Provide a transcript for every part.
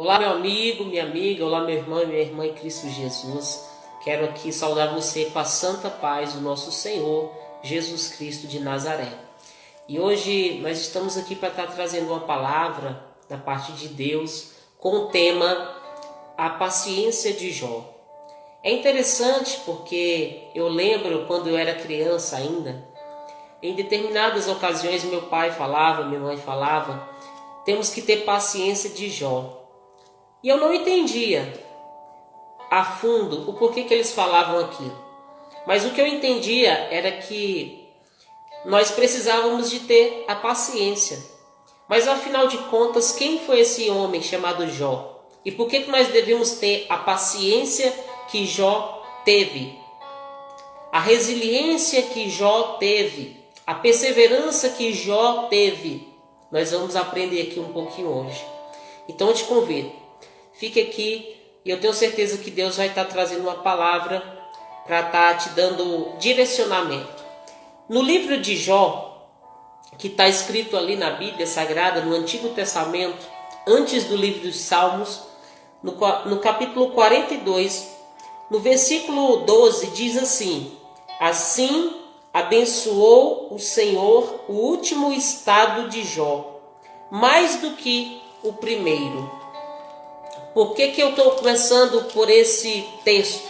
Olá, meu amigo, minha amiga, olá, meu irmão e minha irmã em Cristo Jesus. Quero aqui saudar você com a santa paz do nosso Senhor Jesus Cristo de Nazaré. E hoje nós estamos aqui para estar trazendo uma palavra da parte de Deus com o tema A Paciência de Jó. É interessante porque eu lembro quando eu era criança ainda, em determinadas ocasiões meu pai falava, minha mãe falava, temos que ter paciência de Jó. E eu não entendia a fundo o porquê que eles falavam aquilo. Mas o que eu entendia era que nós precisávamos de ter a paciência. Mas afinal de contas, quem foi esse homem chamado Jó? E por que nós devemos ter a paciência que Jó teve? A resiliência que Jó teve, a perseverança que Jó teve. Nós vamos aprender aqui um pouquinho hoje. Então eu te convido. Fique aqui e eu tenho certeza que Deus vai estar trazendo uma palavra para estar te dando direcionamento. No livro de Jó, que está escrito ali na Bíblia Sagrada, no Antigo Testamento, antes do livro dos Salmos, no capítulo 42, no versículo 12, diz assim: Assim abençoou o Senhor o último estado de Jó, mais do que o primeiro. Por que eu estou começando por esse texto?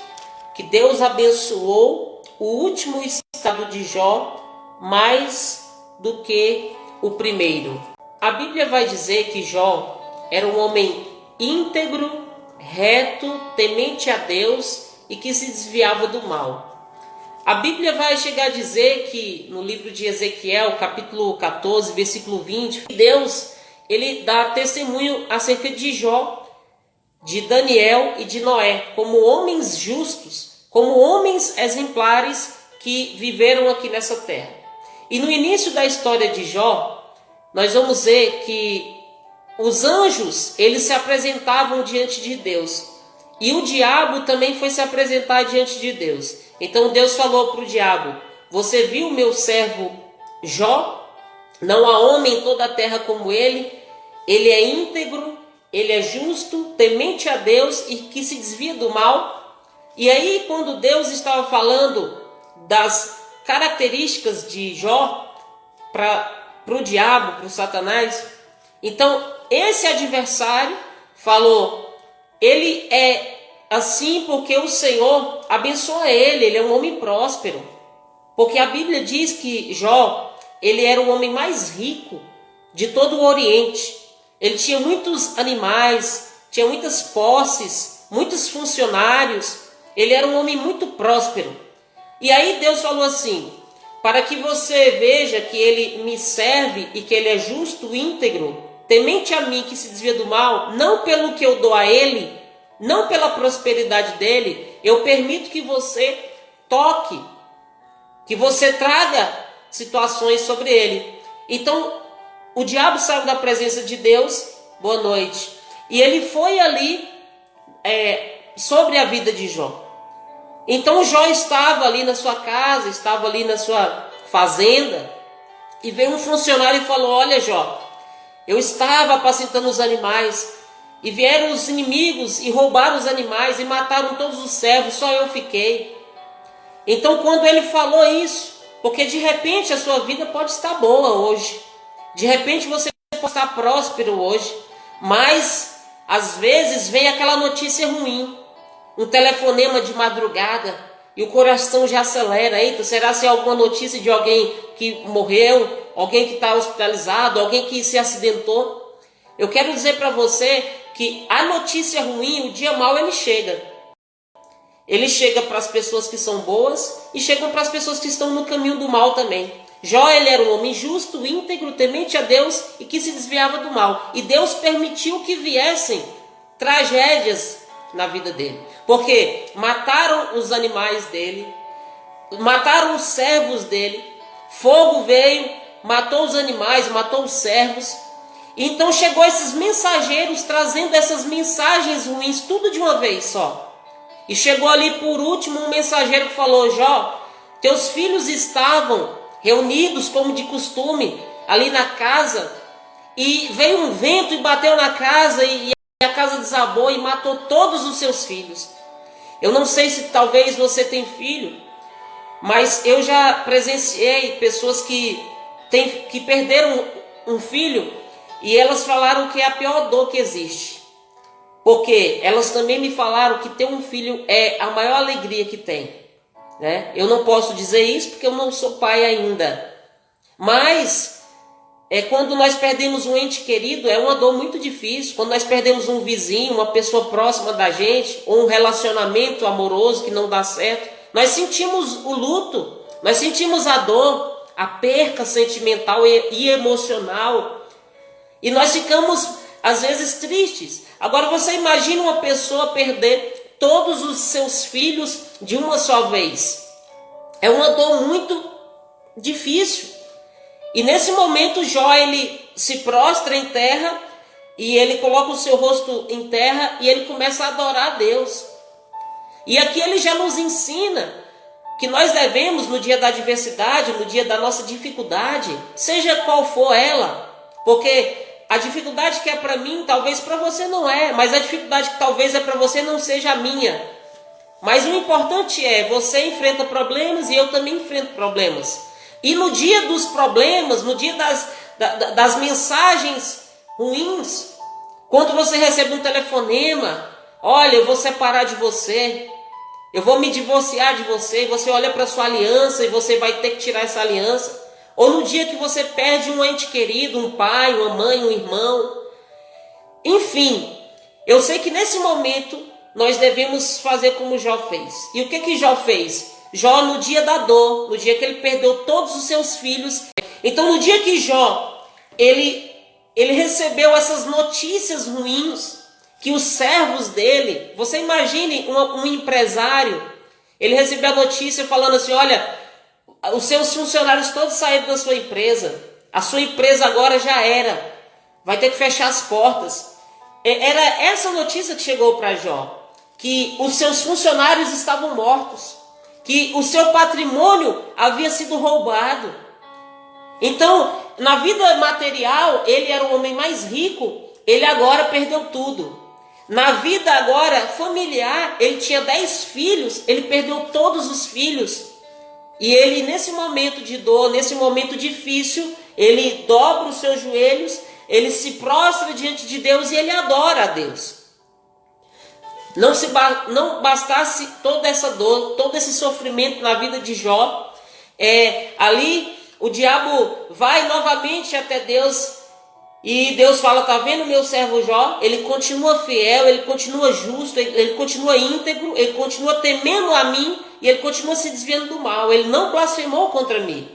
Que Deus abençoou o último estado de Jó mais do que o primeiro. A Bíblia vai dizer que Jó era um homem íntegro, reto, temente a Deus e que se desviava do mal. A Bíblia vai chegar a dizer que no livro de Ezequiel, capítulo 14, versículo 20, Deus ele dá testemunho acerca de Jó, de Daniel e de Noé, como homens justos, como homens exemplares que viveram aqui nessa terra. E no início da história de Jó, nós vamos ver que os anjos, eles se apresentavam diante de Deus. E o diabo também foi se apresentar diante de Deus. Então Deus falou para o diabo: você viu o meu servo Jó? Não há homem em toda a terra como ele é íntegro, ele é justo, temente a Deus e que se desvia do mal. E aí, quando Deus estava falando das características de Jó para o diabo, para o Satanás, então esse adversário falou: ele é assim porque o Senhor abençoa ele é um homem próspero. Porque a Bíblia diz que Jó, ele era o homem mais rico de todo o Oriente. Ele tinha muitos animais, tinha muitas posses, muitos funcionários. Ele era um homem muito próspero. E aí Deus falou assim: para que você veja que ele me serve e que ele é justo, íntegro, temente a mim que se desvia do mal, não pelo que eu dou a ele, não pela prosperidade dele, eu permito que você toque, que você traga situações sobre ele. Então, o diabo saiu da presença de Deus, boa noite, e ele foi ali sobre a vida de Jó. Então Jó estava ali na sua casa, estava ali na sua fazenda, e veio um funcionário e falou: olha Jó, eu estava apacentando os animais, e vieram os inimigos e roubaram os animais, e mataram todos os servos, só eu fiquei. Então quando ele falou isso, porque de repente a sua vida pode estar boa hoje, de repente você pode estar próspero hoje, mas às vezes vem aquela notícia ruim, um telefonema de madrugada e o coração já acelera. Eita, será se é alguma notícia de alguém que morreu, alguém que está hospitalizado, alguém que se acidentou? Eu quero dizer para você que a notícia ruim, o dia mau, ele chega. Ele chega para as pessoas que são boas e chega para as pessoas que estão no caminho do mal também. Jó, ele era um homem justo, íntegro, temente a Deus e que se desviava do mal. E Deus permitiu que viessem tragédias na vida dele. Porque mataram os animais dele, mataram os servos dele, fogo veio, matou os animais, matou os servos. Então chegou esses mensageiros trazendo essas mensagens ruins, tudo de uma vez só. E chegou ali por último um mensageiro que falou: Jó, teus filhos estavam reunidos como de costume ali na casa, e veio um vento e bateu na casa e a casa desabou e matou todos os seus filhos. Eu não sei se talvez você tem filho, mas eu já presenciei pessoas que perderam um filho e elas falaram que é a pior dor que existe. Porque elas também me falaram que ter um filho é a maior alegria que tem, né? Eu não posso dizer isso porque eu não sou pai ainda. Mas quando nós perdemos um ente querido, é uma dor muito difícil. Quando nós perdemos um vizinho, uma pessoa próxima da gente, ou um relacionamento amoroso que não dá certo, nós sentimos o luto, nós sentimos a dor, a perca sentimental e emocional. E nós ficamos, às vezes, tristes. Agora você imagina uma pessoa perder todos os seus filhos de uma só vez. É uma dor muito difícil. E nesse momento Jó, ele se prostra em terra e ele coloca o seu rosto em terra e ele começa a adorar a Deus. E aqui ele já nos ensina que nós devemos, no dia da adversidade, no dia da nossa dificuldade, seja qual for ela, porque a dificuldade que é para mim, talvez para você não é, mas a dificuldade que talvez é para você não seja a minha. Mas o importante é, você enfrenta problemas e eu também enfrento problemas. E no dia dos problemas, no dia das mensagens ruins, quando você recebe um telefonema, olha, eu vou separar de você, eu vou me divorciar de você, e você olha para sua aliança e você vai ter que tirar essa aliança. Ou no dia que você perde um ente querido, um pai, uma mãe, um irmão. Enfim, eu sei que nesse momento nós devemos fazer como Jó fez. E o que Jó fez? Jó, no dia da dor, no dia que ele perdeu todos os seus filhos. Então no dia que Jó, ele recebeu essas notícias ruins, que os servos dele, você imagine um empresário, ele recebeu a notícia falando assim, olha, os seus funcionários todos saíram da sua empresa, a sua empresa agora já era, vai ter que fechar as portas. Era essa notícia que chegou para Jó, que os seus funcionários estavam mortos, que o seu patrimônio havia sido roubado. Então, na vida material, ele era o homem mais rico, ele agora perdeu tudo. Na vida agora familiar, ele tinha 10 filhos, ele perdeu todos os filhos. E ele, nesse momento de dor, nesse momento difícil, ele dobra os seus joelhos, ele se prostra diante de Deus e ele adora a Deus. Não bastasse toda essa dor, todo esse sofrimento na vida de Jó, ali o diabo vai novamente até Deus e Deus fala, tá vendo meu servo Jó? Ele continua fiel, ele continua justo, ele continua íntegro, ele continua temendo a mim e ele continua se desviando do mal, ele não blasfemou contra mim.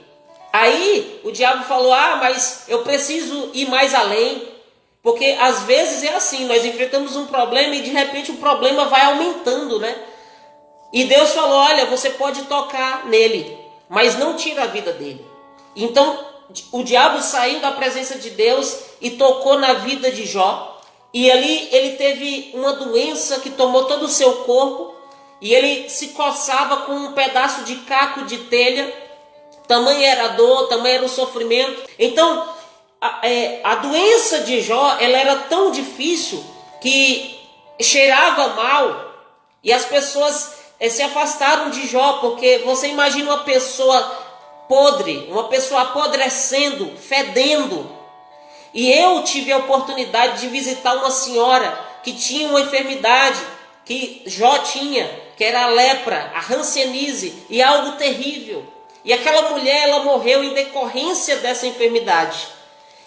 Aí o diabo falou, mas eu preciso ir mais além. Porque às vezes é assim, nós enfrentamos um problema e de repente o problema vai aumentando, né? E Deus falou, olha, você pode tocar nele, mas não tira a vida dele. Então o diabo saiu da presença de Deus e tocou na vida de Jó. E ali ele teve uma doença que tomou todo o seu corpo. E ele se coçava com um pedaço de caco de telha. Tamanho era a dor, tamanho era o sofrimento. Então a doença de Jó, ela era tão difícil que cheirava mal e as pessoas se afastaram de Jó, porque você imagina uma pessoa podre, uma pessoa apodrecendo, fedendo. E eu tive a oportunidade de visitar uma senhora que tinha uma enfermidade que Jó tinha, que era a lepra, a hanseníase, e algo terrível. E aquela mulher, ela morreu em decorrência dessa enfermidade.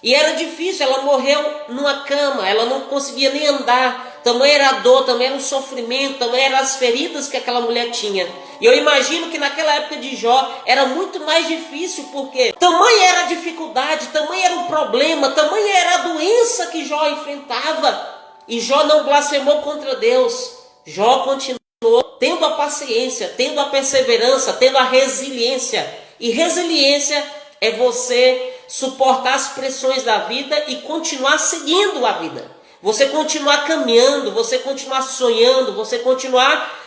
E era difícil, ela morreu numa cama, ela não conseguia nem andar, tamanho era a dor, tamanho era o sofrimento, tamanho eram as feridas que aquela mulher tinha. E eu imagino que naquela época de Jó era muito mais difícil, porque tamanho era a dificuldade, tamanho era o problema, tamanho era a doença que Jó enfrentava. E Jó não blasfemou contra Deus, Jó continuou tendo a paciência, tendo a perseverança, tendo a resiliência. E resiliência é você suportar as pressões da vida e continuar seguindo a vida. Você continuar caminhando, você continuar sonhando, você continuar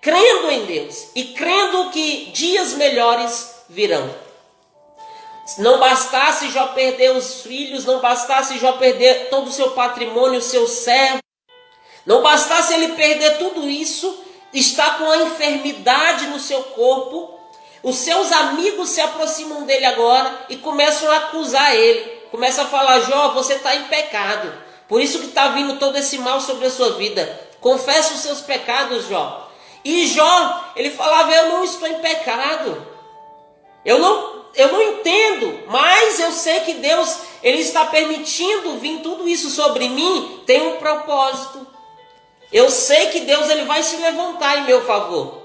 crendo em Deus e crendo que dias melhores virão. Não bastasse Jó perder os filhos, não bastasse Jó perder todo o seu patrimônio, o seu servo, não bastasse ele perder tudo isso, está com a enfermidade no seu corpo, os seus amigos se aproximam dele agora e começam a acusar ele, começam a falar: Jó, você está em pecado, por isso que está vindo todo esse mal sobre a sua vida, confessa os seus pecados, Jó. E Jó, ele falava: eu não estou em pecado, eu não entendo, mas eu sei que Deus, ele está permitindo vir tudo isso sobre mim, tem um propósito. Eu sei que Deus, ele vai se levantar em meu favor.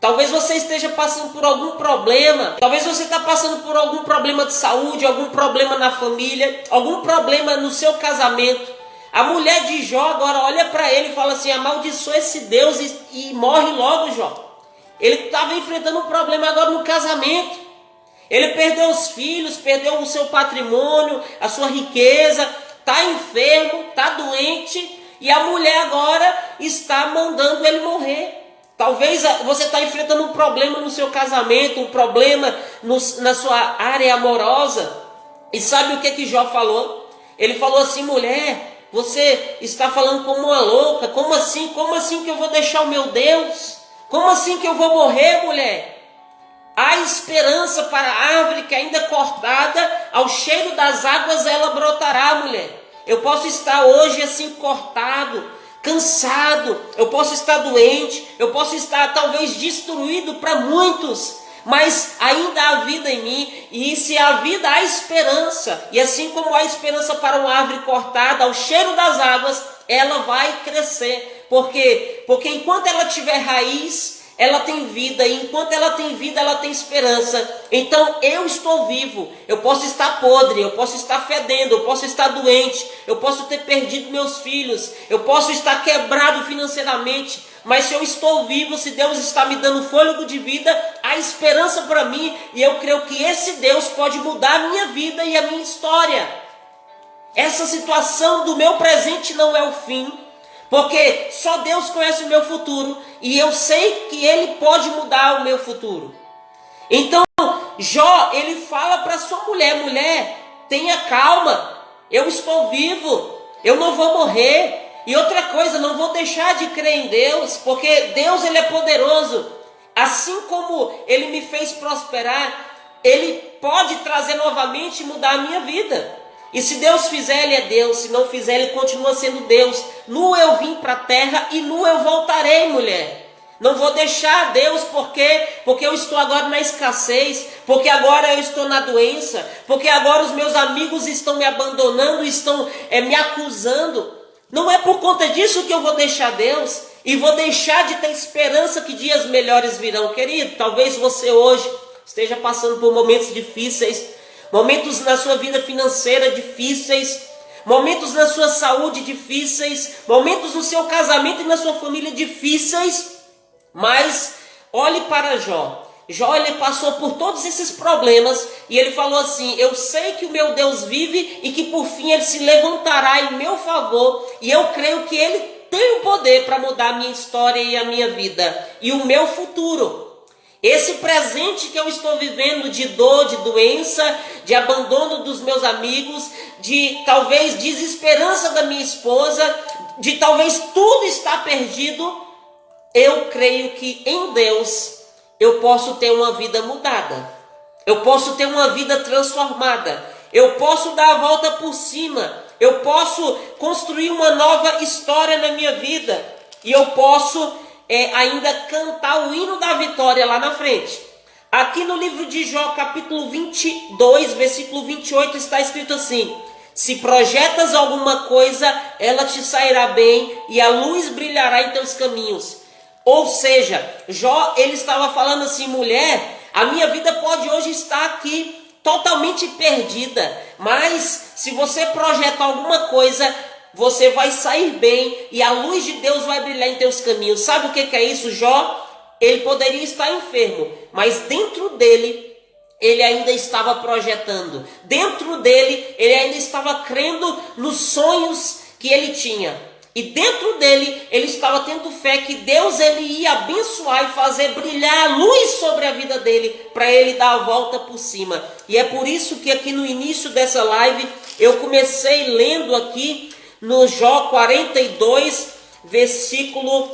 Talvez você esteja passando por algum problema, talvez você está passando por algum problema de saúde, algum problema na família, algum problema no seu casamento. A mulher de Jó agora olha para ele e fala assim: amaldiçoa esse Deus e morre logo, Jó. Ele estava enfrentando um problema agora no casamento. Ele perdeu os filhos, perdeu o seu patrimônio, a sua riqueza, está enfermo, está doente, e a mulher agora está mandando ele morrer. Talvez você está enfrentando um problema no seu casamento, um problema na sua área amorosa. E sabe o que Jó falou? Ele falou assim: mulher, você está falando como uma louca. Como assim? Como assim que eu vou deixar o meu Deus? Como assim que eu vou morrer, mulher? Há esperança para a árvore que ainda cortada, ao cheiro das águas ela brotará, mulher. Eu posso estar hoje assim cortado, cansado, eu posso estar doente, eu posso estar talvez destruído para muitos, mas ainda há vida em mim, e se há vida há esperança, e assim como há esperança para uma árvore cortada, ao cheiro das águas ela vai crescer, porque enquanto ela tiver raiz, ela tem vida, e enquanto ela tem vida, ela tem esperança. Então eu estou vivo, eu posso estar podre, eu posso estar fedendo, eu posso estar doente, eu posso ter perdido meus filhos, eu posso estar quebrado financeiramente, mas se eu estou vivo, se Deus está me dando fôlego de vida, há esperança para mim, e eu creio que esse Deus pode mudar a minha vida e a minha história. Essa situação do meu presente não é o fim, porque só Deus conhece o meu futuro, e eu sei que Ele pode mudar o meu futuro. Então Jó, ele fala para sua mulher: mulher, tenha calma, eu estou vivo, eu não vou morrer. E outra coisa, não vou deixar de crer em Deus, porque Deus, ele é poderoso. Assim como Ele me fez prosperar, Ele pode trazer novamente e mudar a minha vida. E se Deus fizer, Ele é Deus. Se não fizer, Ele continua sendo Deus. Nu eu vim para a terra e nu eu voltarei, mulher. Não vou deixar Deus porque eu estou agora na escassez, porque agora eu estou na doença, porque agora os meus amigos estão me abandonando, estão me acusando. Não é por conta disso que eu vou deixar Deus e vou deixar de ter esperança que dias melhores virão. Querido, talvez você hoje esteja passando por momentos difíceis, momentos na sua vida financeira difíceis, momentos na sua saúde difíceis, momentos no seu casamento e na sua família difíceis, mas olhe para Jó. Jó, ele passou por todos esses problemas e ele falou assim: eu sei que o meu Deus vive e que por fim Ele se levantará em meu favor, e eu creio que Ele tem o poder para mudar a minha história e a minha vida e o meu futuro. Esse presente que eu estou vivendo de dor, de doença, de abandono dos meus amigos, de talvez desesperança da minha esposa, de talvez tudo estar perdido, eu creio que em Deus eu posso ter uma vida mudada, eu posso ter uma vida transformada, eu posso dar a volta por cima, eu posso construir uma nova história na minha vida, e eu posso ainda cantar o hino da vitória lá na frente. Aqui no livro de Jó, capítulo 22, versículo 28, está escrito assim: se projetas alguma coisa, ela te sairá bem, e a luz brilhará em teus caminhos. Ou seja, Jó, ele estava falando assim: mulher, a minha vida pode hoje estar aqui totalmente perdida, mas se você projetar alguma coisa, você vai sair bem e a luz de Deus vai brilhar em teus caminhos. Sabe o que é isso? Jó, ele poderia estar enfermo, mas dentro dele, ele ainda estava projetando. Dentro dele, ele ainda estava crendo nos sonhos que ele tinha. E dentro dele, ele estava tendo fé que Deus ele ia abençoar e fazer brilhar a luz sobre a vida dele, para ele dar a volta por cima. E é por isso que aqui no início dessa live, eu comecei lendo aqui no Jó 42, versículo...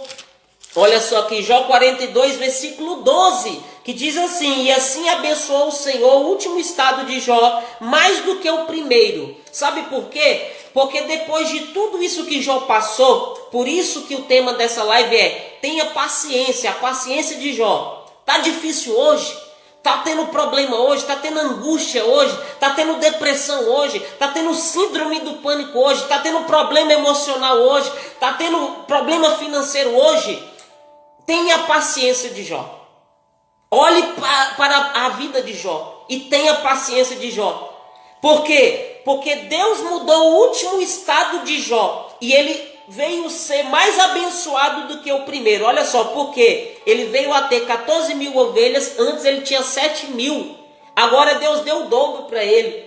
Olha só aqui, Jó 42, versículo 12, que diz assim: e assim abençoou o Senhor o último estado de Jó, mais do que o primeiro. Sabe por quê? Porque depois de tudo isso que Jó passou, por isso que o tema dessa live é: tenha paciência, a paciência de Jó. Tá difícil hoje? Tá tendo problema hoje? Tá tendo angústia hoje? Tá tendo depressão hoje? Tá tendo síndrome do pânico hoje? Tá tendo problema emocional hoje? Tá tendo problema financeiro hoje? Tenha paciência de Jó. Olhe para a vida de Jó e tenha paciência de Jó. Por quê? Porque Deus mudou o último estado de Jó e ele veio ser mais abençoado do que o primeiro. Olha só, por quê? Ele veio a ter 14 mil ovelhas, antes ele tinha 7 mil. Agora Deus deu o dobro para ele.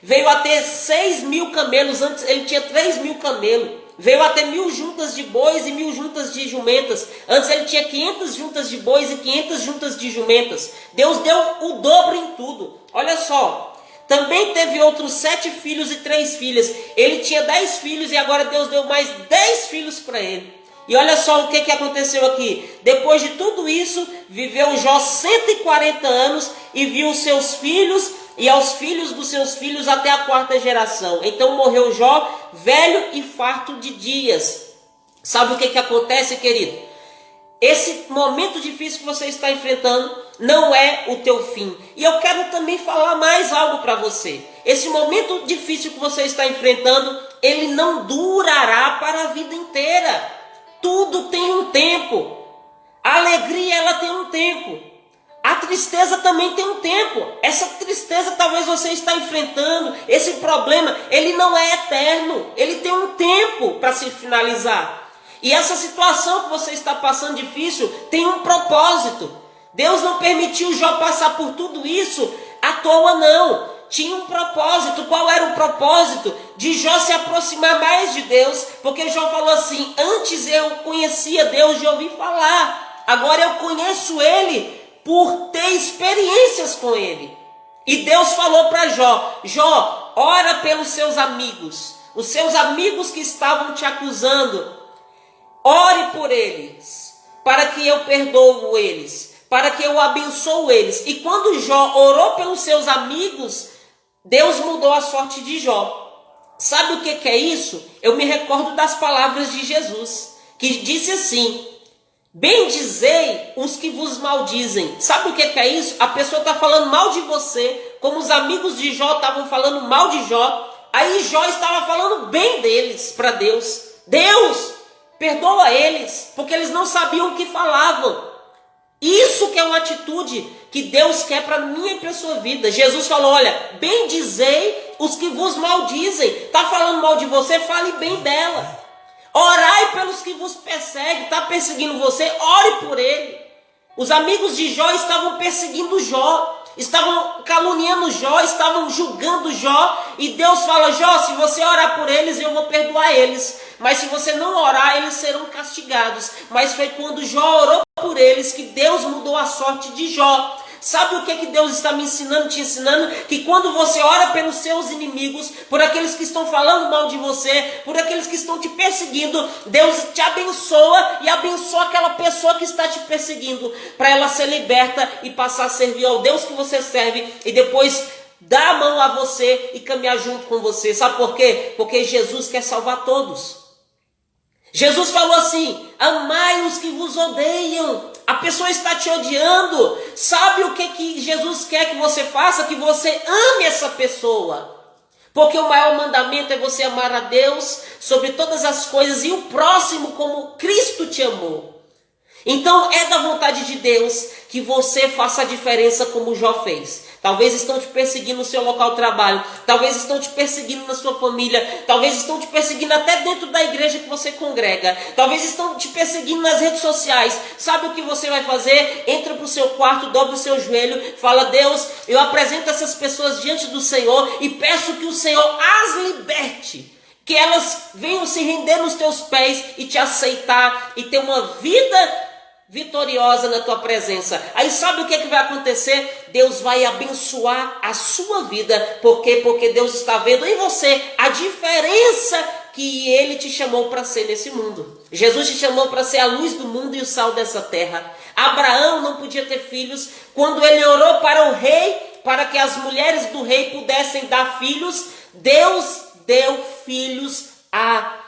Veio a ter 6 mil camelos, antes ele tinha 3 mil camelos. Veio a ter 1000 juntas de bois e 1000 juntas de jumentas. Antes ele tinha 500 juntas de bois e 500 juntas de jumentas. Deus deu o dobro em tudo. Olha só. Também teve outros 7 filhos e 3 filhas. Ele tinha 10 filhos e agora Deus deu mais 10 filhos para ele. E olha só o que aconteceu aqui. Depois de tudo isso, viveu Jó 140 anos e viu seus filhos e aos filhos dos seus filhos até a 4ª geração. Então morreu Jó, velho e farto de dias. Sabe o que acontece, querido? Esse momento difícil que você está enfrentando não é o teu fim. E eu quero também falar mais algo para você. Esse momento difícil que você está enfrentando, ele não durará para a vida inteira. Tudo tem um tempo. A alegria, ela tem um tempo. A tristeza também tem um tempo. Essa tristeza talvez você está enfrentando, esse problema, ele não é eterno. Ele tem um tempo para se finalizar. E essa situação que você está passando difícil tem um propósito. Deus não permitiu Jó passar por tudo isso à toa, não. Tinha um propósito. Qual era o propósito? De Jó se aproximar mais de Deus. Porque Jó falou assim: antes eu conhecia Deus de ouvir falar. Agora eu conheço Ele por ter experiências com Ele. E Deus falou para Jó: Jó, ora pelos seus amigos. Os seus amigos que estavam te acusando. Ore por eles, para que eu perdoo eles, para que eu abençoo eles. E quando Jó orou pelos seus amigos, Deus mudou a sorte de Jó. Sabe o que é isso? Eu me recordo das palavras de Jesus, que disse assim: bendizei os que vos maldizem. Sabe o que é isso? A pessoa está falando mal de você, como os amigos de Jó estavam falando mal de Jó. Aí Jó estava falando bem deles para Deus. Deus, perdoa eles, porque eles não sabiam o que falavam. Isso que é uma atitude que Deus quer para a minha e para a sua vida. Jesus falou: olha, bendizei os que vos maldizem. Está falando mal de você? Fale bem dela. Orai pelos que vos perseguem. Está perseguindo você? Ore por ele. Os amigos de Jó estavam perseguindo Jó, estavam caluniando Jó, estavam julgando Jó. E Deus fala: Jó, se você orar por eles, eu vou perdoar eles. Mas se você não orar, eles serão castigados. Mas foi quando Jó orou por eles que Deus mudou a sorte de Jó. Sabe o que Deus está me ensinando, te ensinando? Que quando você ora pelos seus inimigos, por aqueles que estão falando mal de você, por aqueles que estão te perseguindo, Deus te abençoa e abençoa aquela pessoa que está te perseguindo, para ela ser liberta e passar a servir ao Deus que você serve e depois dar a mão a você e caminhar junto com você. Sabe por quê? Porque Jesus quer salvar todos. Jesus falou assim: amai os que vos odeiam. A pessoa está te odiando. Sabe o que Jesus quer que você faça? Que você ame essa pessoa. Porque o maior mandamento é você amar a Deus sobre todas as coisas e o próximo como Cristo te amou. Então é da vontade de Deus que você faça a diferença como Jó fez. Talvez estão te perseguindo no seu local de trabalho. Talvez estão te perseguindo na sua família. Talvez estão te perseguindo até dentro da igreja que você congrega. Talvez estão te perseguindo nas redes sociais. Sabe o que você vai fazer? Entra para o seu quarto, dobra o seu joelho, fala: Deus, eu apresento essas pessoas diante do Senhor e peço que o Senhor as liberte. que elas venham se render nos teus pés e te aceitar e ter uma vida vitoriosa na tua presença. Aí sabe o que vai acontecer? Deus vai abençoar a sua vida. Por quê? Porque Deus está vendo em você a diferença que Ele te chamou para ser nesse mundo. Jesus te chamou para ser a luz do mundo e o sal dessa terra. Abraão não podia ter filhos. Quando ele orou para o rei, para que as mulheres do rei pudessem dar filhos, Deus deu filhos a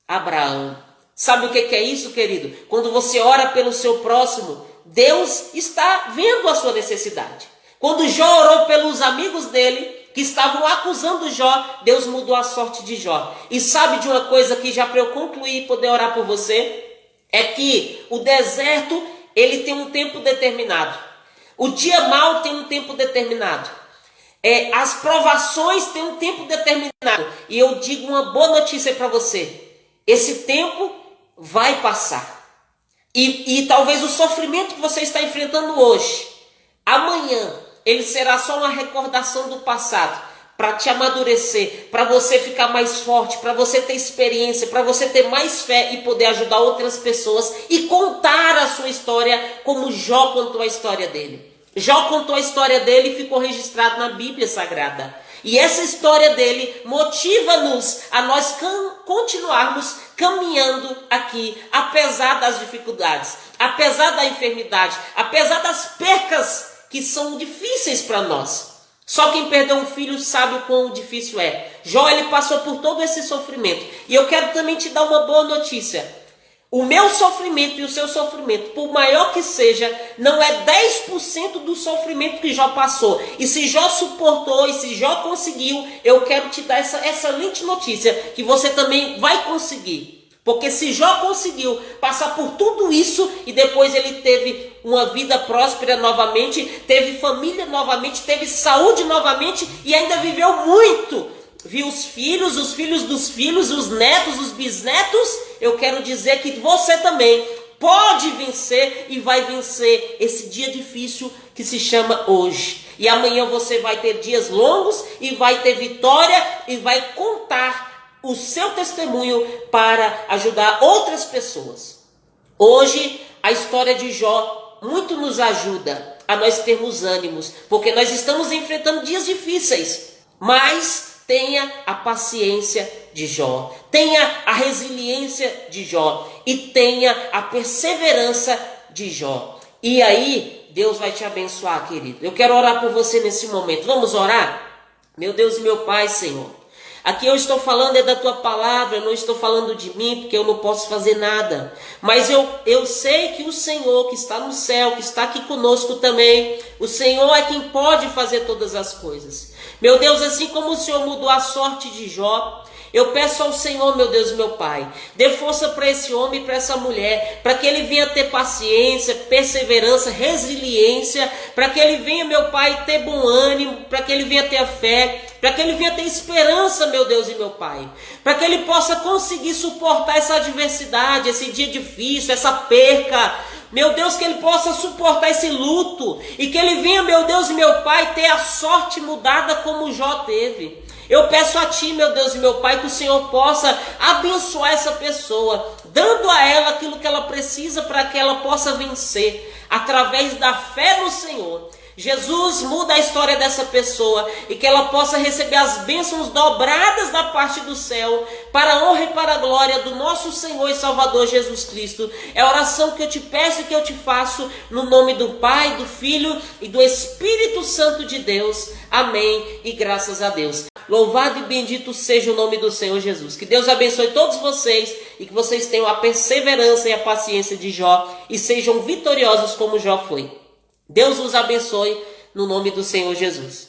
Abraão. Sabe o que é isso, querido? Quando você ora pelo seu próximo, Deus está vendo a sua necessidade. Quando Jó orou pelos amigos dele, que estavam acusando Jó, Deus mudou a sorte de Jó. E sabe de uma coisa que já para eu concluir e poder orar por você? É que o deserto, ele tem um tempo determinado. O dia mau tem um tempo determinado. As provações têm um tempo determinado. E eu digo uma boa notícia para você. Esse tempo vai passar. E talvez o sofrimento que você está enfrentando hoje, amanhã, ele será só uma recordação do passado, para te amadurecer, para você ficar mais forte, para você ter experiência, para você ter mais fé e poder ajudar outras pessoas e contar a sua história como Jó contou a história dele. Jó contou a história dele e ficou registrado na Bíblia Sagrada. E essa história dele motiva-nos a nós continuarmos caminhando aqui, apesar das dificuldades, apesar da enfermidade, apesar das percas que são difíceis para nós. Só quem perdeu um filho sabe o quão difícil é. Jó, ele passou por todo esse sofrimento. E eu quero também te dar uma boa notícia. O meu sofrimento e o seu sofrimento, por maior que seja, não é 10% do sofrimento que Jó passou. E se Jó suportou, e se Jó conseguiu, eu quero te dar essa excelente notícia, que você também vai conseguir. Porque se Jó conseguiu passar por tudo isso, e depois ele teve uma vida próspera novamente, teve família novamente, teve saúde novamente, e ainda viveu muito, viu os filhos dos filhos, os netos, os bisnetos, eu quero dizer que você também pode vencer e vai vencer esse dia difícil que se chama hoje. E amanhã você vai ter dias longos e vai ter vitória e vai contar o seu testemunho para ajudar outras pessoas. Hoje a história de Jó muito nos ajuda a nós termos ânimos, porque nós estamos enfrentando dias difíceis, mas tenha a paciência de Jó, tenha a resiliência de Jó e tenha a perseverança de Jó. E aí Deus vai te abençoar, querido. Eu quero orar por você nesse momento. Vamos orar? Meu Deus e meu Pai, Senhor. Aqui eu estou falando da tua palavra, eu não estou falando de mim, porque eu não posso fazer nada. Mas eu sei que o Senhor que está no céu, que está aqui conosco também, o Senhor é quem pode fazer todas as coisas. Meu Deus, assim como o Senhor mudou a sorte de Jó, eu peço ao Senhor, meu Deus e meu Pai, dê força para esse homem e para essa mulher, para que ele venha ter paciência, perseverança, resiliência, para que ele venha, meu Pai, ter bom ânimo, para que ele venha ter a fé, para que ele venha ter esperança, meu Deus e meu Pai, para que ele possa conseguir suportar essa adversidade, esse dia difícil, essa perca. Meu Deus, que ele possa suportar esse luto e que ele venha, meu Deus e meu Pai, ter a sorte mudada como Jó teve. Eu peço a Ti, meu Deus e meu Pai, que o Senhor possa abençoar essa pessoa, dando a ela aquilo que ela precisa para que ela possa vencer, através da fé no Senhor. Jesus, muda a história dessa pessoa e que ela possa receber as bênçãos dobradas da parte do céu, para a honra e para a glória do nosso Senhor e Salvador Jesus Cristo. É a oração que eu te peço e que eu te faço no nome do Pai, do Filho e do Espírito Santo de Deus. Amém e graças a Deus. Louvado e bendito seja o nome do Senhor Jesus. Que Deus abençoe todos vocês e que vocês tenham a perseverança e a paciência de Jó e sejam vitoriosos como Jó foi. Deus os abençoe no nome do Senhor Jesus.